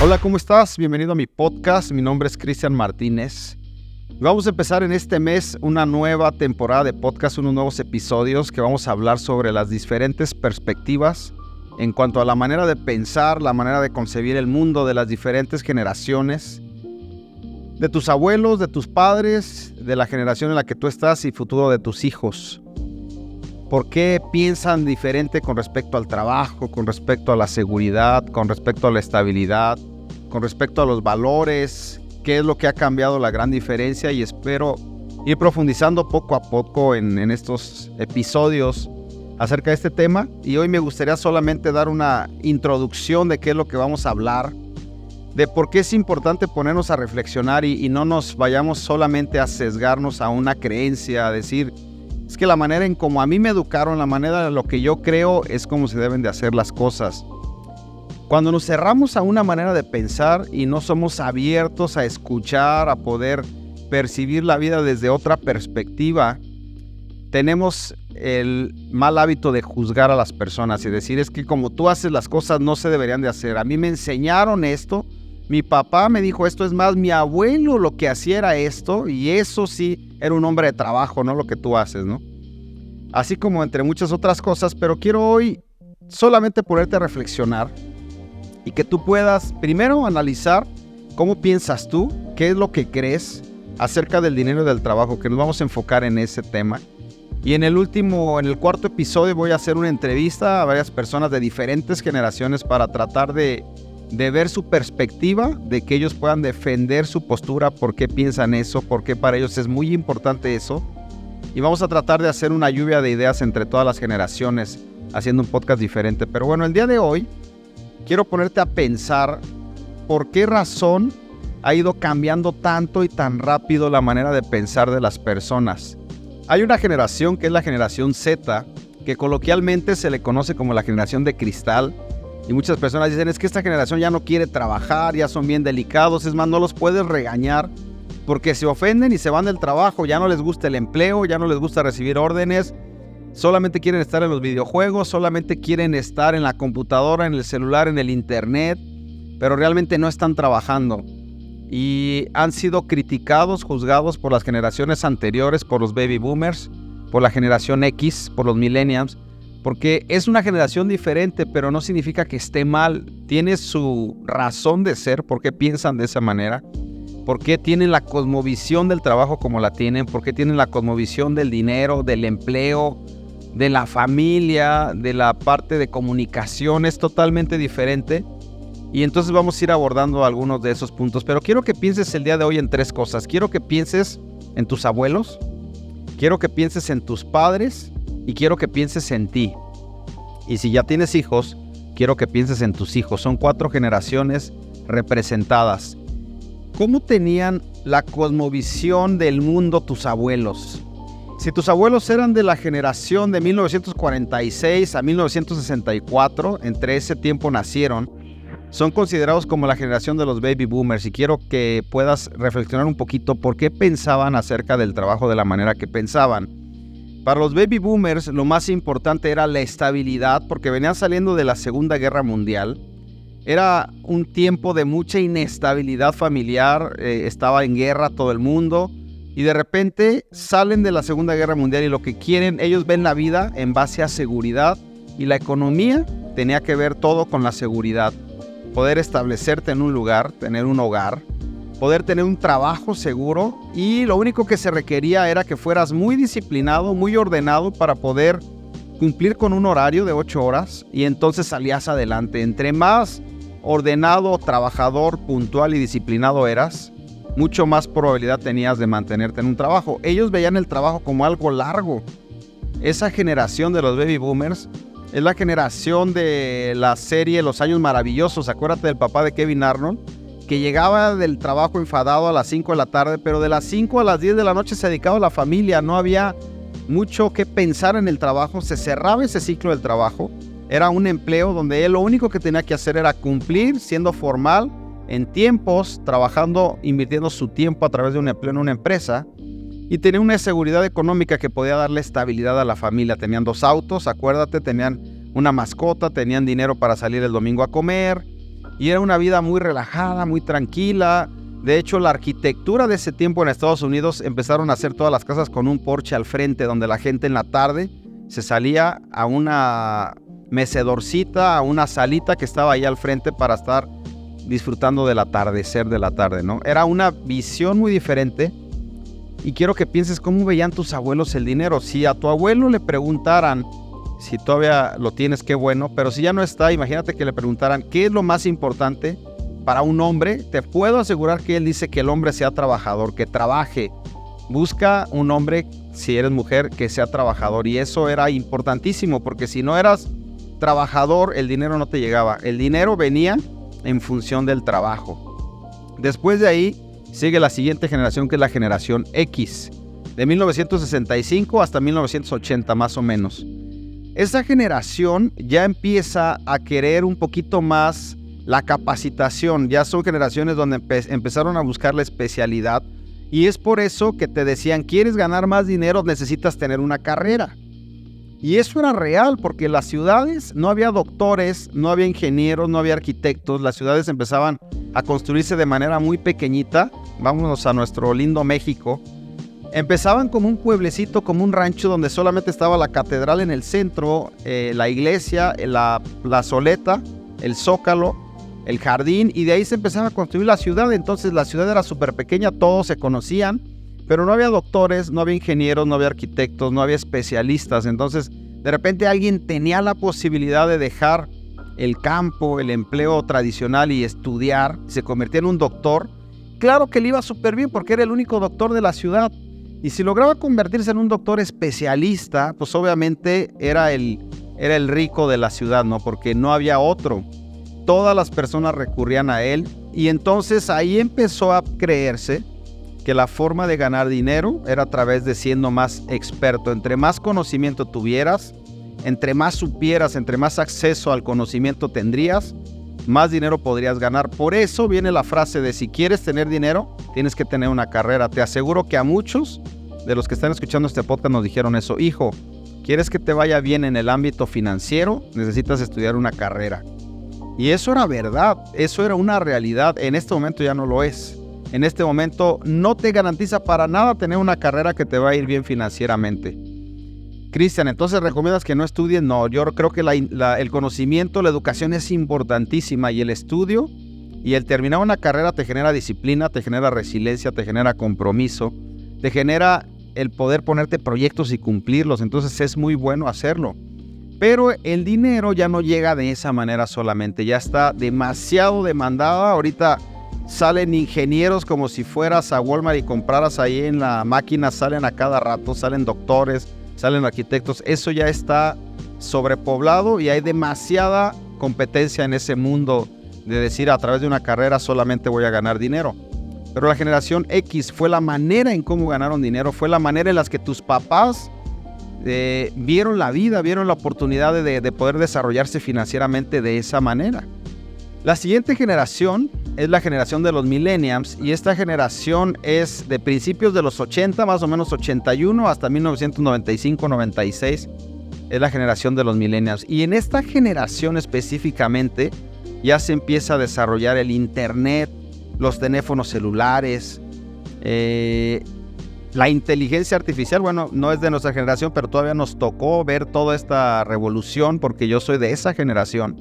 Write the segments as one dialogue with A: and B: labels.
A: Hola, ¿cómo estás? Bienvenido a mi podcast. Mi nombre es Cristian Martínez. Vamos a empezar en este mes una nueva temporada de podcast, unos nuevos episodios que vamos a hablar sobre las diferentes perspectivas en cuanto a la manera de pensar, la manera de concebir el mundo de las diferentes generaciones, de tus abuelos, de tus padres, de la generación en la que tú estás y futuro de tus hijos. ¿Por qué piensan diferente con respecto al trabajo, con respecto a la seguridad, con respecto a la estabilidad, con respecto a los valores? ¿Qué es lo que ha cambiado la gran diferencia? Y espero ir profundizando poco a poco en estos episodios acerca de este tema. Y hoy me gustaría solamente dar una introducción de qué es lo que vamos a hablar, de por qué es importante ponernos a reflexionar y no nos vayamos solamente a sesgarnos a una creencia, a decir, es que la manera en como a mí me educaron, la manera de lo que yo creo es como se deben de hacer las cosas. Cuando nos cerramos a una manera de pensar y no somos abiertos a escuchar, a poder percibir la vida desde otra perspectiva, tenemos el mal hábito de juzgar a las personas y decir, es que como tú haces las cosas no se deberían de hacer. A mí me enseñaron esto, mi papá me dijo esto, es más, mi abuelo lo que hacía era esto, y eso sí era un hombre de trabajo, no lo que tú haces, ¿no? Así como entre muchas otras cosas, pero quiero hoy solamente ponerte a reflexionar y que tú puedas primero analizar cómo piensas tú, qué es lo que crees acerca del dinero y del trabajo, que nos vamos a enfocar en ese tema. Y en el cuarto episodio voy a hacer una entrevista a varias personas de diferentes generaciones para tratar de ver su perspectiva, de que ellos puedan defender su postura, por qué piensan eso, por qué para ellos es muy importante eso. Y vamos a tratar de hacer una lluvia de ideas entre todas las generaciones, haciendo un podcast diferente. Pero bueno, el día de hoy quiero ponerte a pensar por qué razón ha ido cambiando tanto y tan rápido la manera de pensar de las personas. Hay una generación que es la generación Z, que coloquialmente se le conoce como la generación de cristal. Y muchas personas dicen, es que esta generación ya no quiere trabajar, ya son bien delicados, es más, no los puedes regañar porque se ofenden y se van del trabajo, ya no les gusta el empleo, ya no les gusta recibir órdenes, solamente quieren estar en los videojuegos, solamente quieren estar en la computadora, en el celular, en el internet, pero realmente no están trabajando. Y han sido criticados, juzgados por las generaciones anteriores, por los baby boomers, por la generación X, por los millennials, porque es una generación diferente, pero no significa que esté mal. Tiene su razón de ser, por qué piensan de esa manera, por qué tienen la cosmovisión del trabajo como la tienen, por qué tienen la cosmovisión del dinero, del empleo, de la familia, de la parte de comunicación, es totalmente diferente. Y entonces vamos a ir abordando algunos de esos puntos, pero quiero que pienses el día de hoy en tres cosas. Quiero que pienses en tus abuelos, quiero que pienses en tus padres, y quiero que pienses en ti. Y si ya tienes hijos, quiero que pienses en tus hijos. Son 4 generaciones representadas. ¿Cómo tenían la cosmovisión del mundo tus abuelos? Si tus abuelos eran de la generación de 1946 a 1964, entre ese tiempo nacieron, son considerados como la generación de los baby boomers. Y quiero que puedas reflexionar un poquito por qué pensaban acerca del trabajo de la manera que pensaban. Para los baby boomers lo más importante era la estabilidad, porque venían saliendo de la Segunda Guerra Mundial. Era un tiempo de mucha inestabilidad familiar, estaba en guerra todo el mundo y de repente salen de la Segunda Guerra Mundial y lo que quieren, ellos ven la vida en base a seguridad y la economía tenía que ver todo con la seguridad. Poder establecerte en un lugar, tener un hogar, poder tener un trabajo seguro y lo único que se requería era que fueras muy disciplinado, muy ordenado para poder cumplir con un horario de 8 horas y entonces salías adelante. Entre más ordenado, trabajador, puntual y disciplinado eras, mucho más probabilidad tenías de mantenerte en un trabajo. Ellos veían el trabajo como algo largo. Esa generación de los baby boomers es la generación de la serie Los Años Maravillosos. Acuérdate del papá de Kevin Arnold, que llegaba del trabajo enfadado a las 5 de la tarde, pero de las 5 a las 10 de la noche se dedicaba a la familia, no había mucho que pensar en el trabajo, se cerraba ese ciclo del trabajo, era un empleo donde él lo único que tenía que hacer era cumplir, siendo formal, en tiempos, trabajando, invirtiendo su tiempo a través de un empleo en una empresa, y tenía una seguridad económica que podía darle estabilidad a la familia. Tenían 2 autos, acuérdate, tenían una mascota, tenían dinero para salir el domingo a comer, y era una vida muy relajada, muy tranquila. De hecho, la arquitectura de ese tiempo en Estados Unidos empezaron a hacer todas las casas con un porche al frente, donde la gente en la tarde se salía a una mecedorcita, a una salita que estaba ahí al frente para estar disfrutando del atardecer de la tarde, ¿no? Era una visión muy diferente. Y quiero que pienses cómo veían tus abuelos el dinero. Si a tu abuelo le preguntaran, si todavía lo tienes, qué bueno, pero si ya no está, imagínate que le preguntaran qué es lo más importante para un hombre. Te puedo asegurar que él dice que el hombre sea trabajador, que trabaje. Busca un hombre, si eres mujer, que sea trabajador. Y eso era importantísimo, porque si no eras trabajador, el dinero no te llegaba. El dinero venía en función del trabajo. Después de ahí sigue la siguiente generación, que es la generación X, de 1965 hasta 1980 más o menos. Esa generación ya empieza a querer un poquito más la capacitación. Ya son generaciones donde empezaron a buscar la especialidad, y es por eso que te decían, ¿quieres ganar más dinero? Necesitas tener una carrera. Y eso era real, porque en las ciudades no había doctores, no había ingenieros, no había arquitectos. Las ciudades empezaban a construirse de manera muy pequeñita. Vámonos a nuestro lindo México. Empezaban como un pueblecito, como un rancho, donde solamente estaba la catedral en el centro, la iglesia, la plazoleta, el zócalo, el jardín, y de ahí se empezaba a construir la ciudad. Entonces la ciudad era súper pequeña, todos se conocían, pero no había doctores, no había ingenieros, no había arquitectos, no había especialistas. Entonces de repente alguien tenía la posibilidad de dejar el campo, el empleo tradicional y estudiar, se convertía en un doctor. Claro que le iba súper bien porque era el único doctor de la ciudad. Y si lograba convertirse en un doctor especialista, pues obviamente era el rico de la ciudad, ¿no? Porque no había otro. Todas las personas recurrían a él, y entonces ahí empezó a creerse que la forma de ganar dinero era a través de siendo más experto. Entre más conocimiento tuvieras, entre más supieras, entre más acceso al conocimiento tendrías, más dinero podrías ganar. Por eso viene la frase de si quieres tener dinero, tienes que tener una carrera. Te aseguro que a muchos de los que están escuchando este podcast nos dijeron eso. Hijo, ¿quieres que te vaya bien en el ámbito financiero? Necesitas estudiar una carrera. Y eso era verdad, eso era una realidad. En este momento ya no lo es. En este momento no te garantiza para nada tener una carrera que te va a ir bien financieramente. Cristian, entonces ¿recomiendas que no estudies? No, yo creo que el conocimiento, la educación es importantísima, y el estudio y el terminar una carrera te genera disciplina, te genera resiliencia, te genera compromiso, te genera el poder ponerte proyectos y cumplirlos. Entonces es muy bueno hacerlo. Pero el dinero ya no llega de esa manera solamente, ya está demasiado demandada. Ahorita salen ingenieros como si fueras a Walmart y compraras ahí en la máquina, salen a cada rato, salen doctores, salen arquitectos. Eso ya está sobrepoblado y hay demasiada competencia en ese mundo de decir a través de una carrera solamente voy a ganar dinero. Pero la generación X fue la manera en cómo ganaron dinero, fue la manera en la que tus papás vieron la vida, vieron la oportunidad de poder desarrollarse financieramente de esa manera. La siguiente generación es la generación de los millennials, y esta generación es de principios de los 80, más o menos 81 hasta 1995-96, es la generación de los millennials. Y en esta generación específicamente ya se empieza a desarrollar el internet, los teléfonos celulares, la inteligencia artificial. Bueno, no es de nuestra generación, pero todavía nos tocó ver toda esta revolución porque yo soy de esa generación.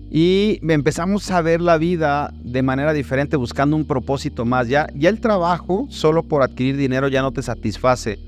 A: Y empezamos a ver la vida de manera diferente, buscando un propósito más. Ya el trabajo solo por adquirir dinero ya no te satisface.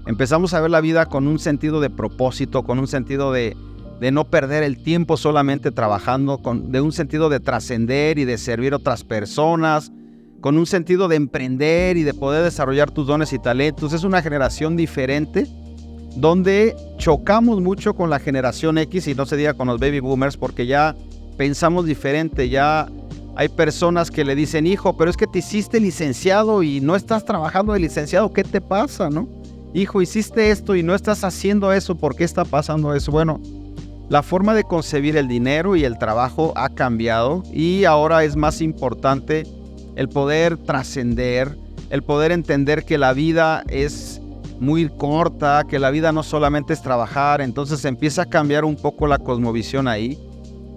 A: Empezamos a ver la vida con un sentido de propósito, con un sentido de no perder el tiempo solamente trabajando, de un sentido de trascender y de servir a otras personas, con un sentido de emprender y de poder desarrollar tus dones y talentos. Es una generación diferente donde chocamos mucho con la generación X, y no se diga con los baby boomers, porque ya pensamos diferente. Ya hay personas que le dicen, hijo, pero es que te hiciste licenciado y no estás trabajando de licenciado, ¿qué te pasa, no? Hijo, hiciste esto y no estás haciendo eso, ¿por qué está pasando eso? Bueno, la forma de concebir el dinero y el trabajo ha cambiado, y ahora es más importante el poder trascender, el poder entender que la vida es muy corta, que la vida no solamente es trabajar. Entonces empieza a cambiar un poco la cosmovisión ahí,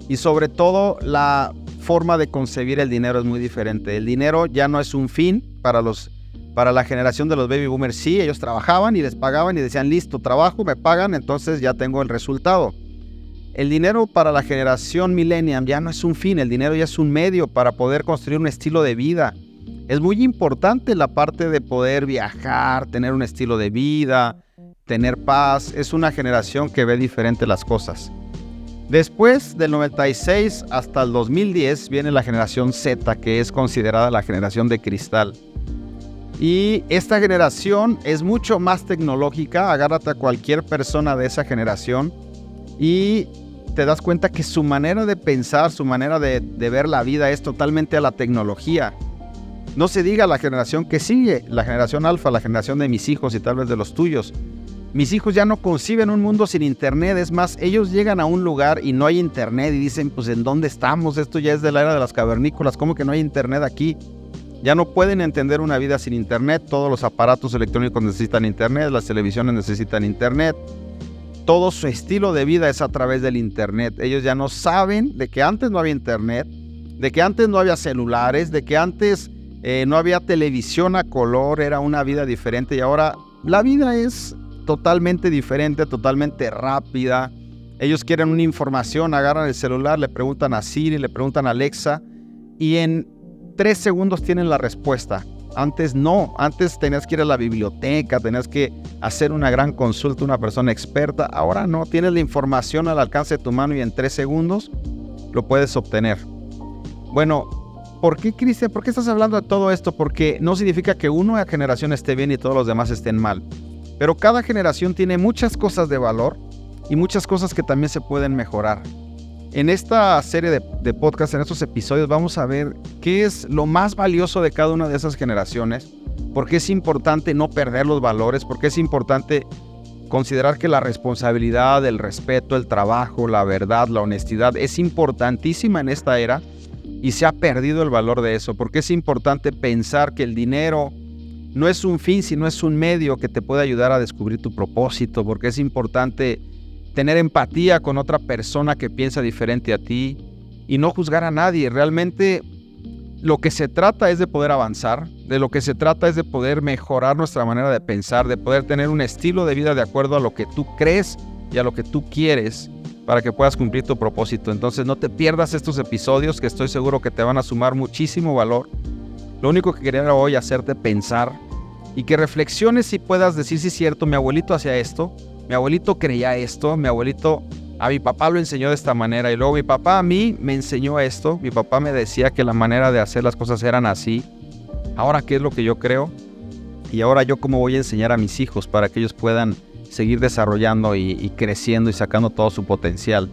A: y sobre todo la forma de concebir el dinero es muy diferente. El dinero ya no es un fin para la generación de los baby boomers. Sí, ellos trabajaban y les pagaban y decían, listo, trabajo, me pagan, entonces ya tengo el resultado. El dinero para la generación millennial ya no es un fin, el dinero ya es un medio para poder construir un estilo de vida. Es muy importante la parte de poder viajar, tener un estilo de vida, tener paz. Es una generación que ve diferente las cosas. Después del 96 hasta el 2010 viene la generación Z, que es considerada la generación de cristal. Y esta generación es mucho más tecnológica. Agárrate a cualquier persona de esa generación y te das cuenta que su manera de pensar, su manera de ver la vida es totalmente a la tecnología. No se diga la generación que sigue, la generación alfa, la generación de mis hijos y tal vez de los tuyos. Mis hijos ya no conciben un mundo sin internet. Es más, ellos llegan a un lugar y no hay internet y dicen, pues ¿en dónde estamos? Esto ya es de la era de las cavernícolas. ¿Cómo que no hay internet aquí? Ya no pueden entender una vida sin internet. Todos los aparatos electrónicos necesitan internet, las televisiones necesitan internet. Todo su estilo de vida es a través del internet. Ellos ya no saben de que antes no había internet, de que antes no había celulares, de que antes no había televisión a color, era una vida diferente y ahora la vida es totalmente diferente, totalmente rápida. Ellos quieren una información, agarran el celular, le preguntan a Siri, le preguntan a Alexa y en 3 segundos tienen la respuesta. Antes no, antes tenías que ir a la biblioteca, tenías que hacer una gran consulta a una persona experta. Ahora no, tienes la información al alcance de tu mano y en 3 segundos lo puedes obtener. Bueno, ¿por qué, Cristian? ¿Por qué estás hablando de todo esto? Porque no significa que una generación esté bien y todos los demás estén mal. Pero cada generación tiene muchas cosas de valor y muchas cosas que también se pueden mejorar. En esta serie de podcast, en estos episodios, vamos a ver qué es lo más valioso de cada una de esas generaciones, por qué es importante no perder los valores, por qué es importante considerar que la responsabilidad, el respeto, el trabajo, la verdad, la honestidad es importantísima en esta era y se ha perdido el valor de eso, porque es importante pensar que el dinero no es un fin, sino es un medio que te puede ayudar a descubrir tu propósito, porque es importante tener empatía con otra persona que piensa diferente a ti y no juzgar a nadie. Realmente lo que se trata es de poder avanzar, de lo que se trata es de poder mejorar nuestra manera de pensar, de poder tener un estilo de vida de acuerdo a lo que tú crees y a lo que tú quieres para que puedas cumplir tu propósito. Entonces no te pierdas estos episodios que estoy seguro que te van a sumar muchísimo valor. Lo único que quería hoy hacerte pensar y que reflexiones y puedas decir si es cierto, mi abuelito hacía esto, mi abuelito creía esto, mi abuelito a mi papá lo enseñó de esta manera y luego mi papá a mí me enseñó esto, mi papá me decía que la manera de hacer las cosas eran así. Ahora, ¿qué es lo que yo creo? Y ahora yo cómo voy a enseñar a mis hijos para que ellos puedan seguir desarrollando y creciendo y sacando todo su potencial.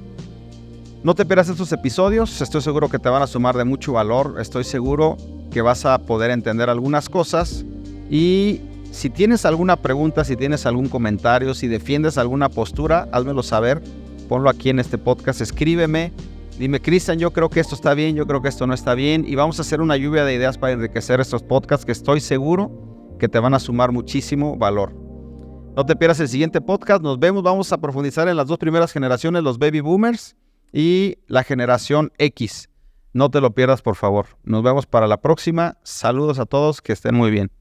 A: No te pierdas estos episodios, estoy seguro que te van a sumar de mucho valor, estoy seguro que vas a poder entender algunas cosas y si tienes alguna pregunta, si tienes algún comentario, si defiendes alguna postura, házmelo saber, ponlo aquí en este podcast, escríbeme, dime, Cristian, yo creo que esto está bien, yo creo que esto no está bien y vamos a hacer una lluvia de ideas para enriquecer estos podcasts que estoy seguro que te van a sumar muchísimo valor. No te pierdas el siguiente podcast, nos vemos, vamos a profundizar en las 2 primeras generaciones, los baby boomers y la generación X. No te lo pierdas, por favor. Nos vemos para la próxima. Saludos a todos, que estén muy bien.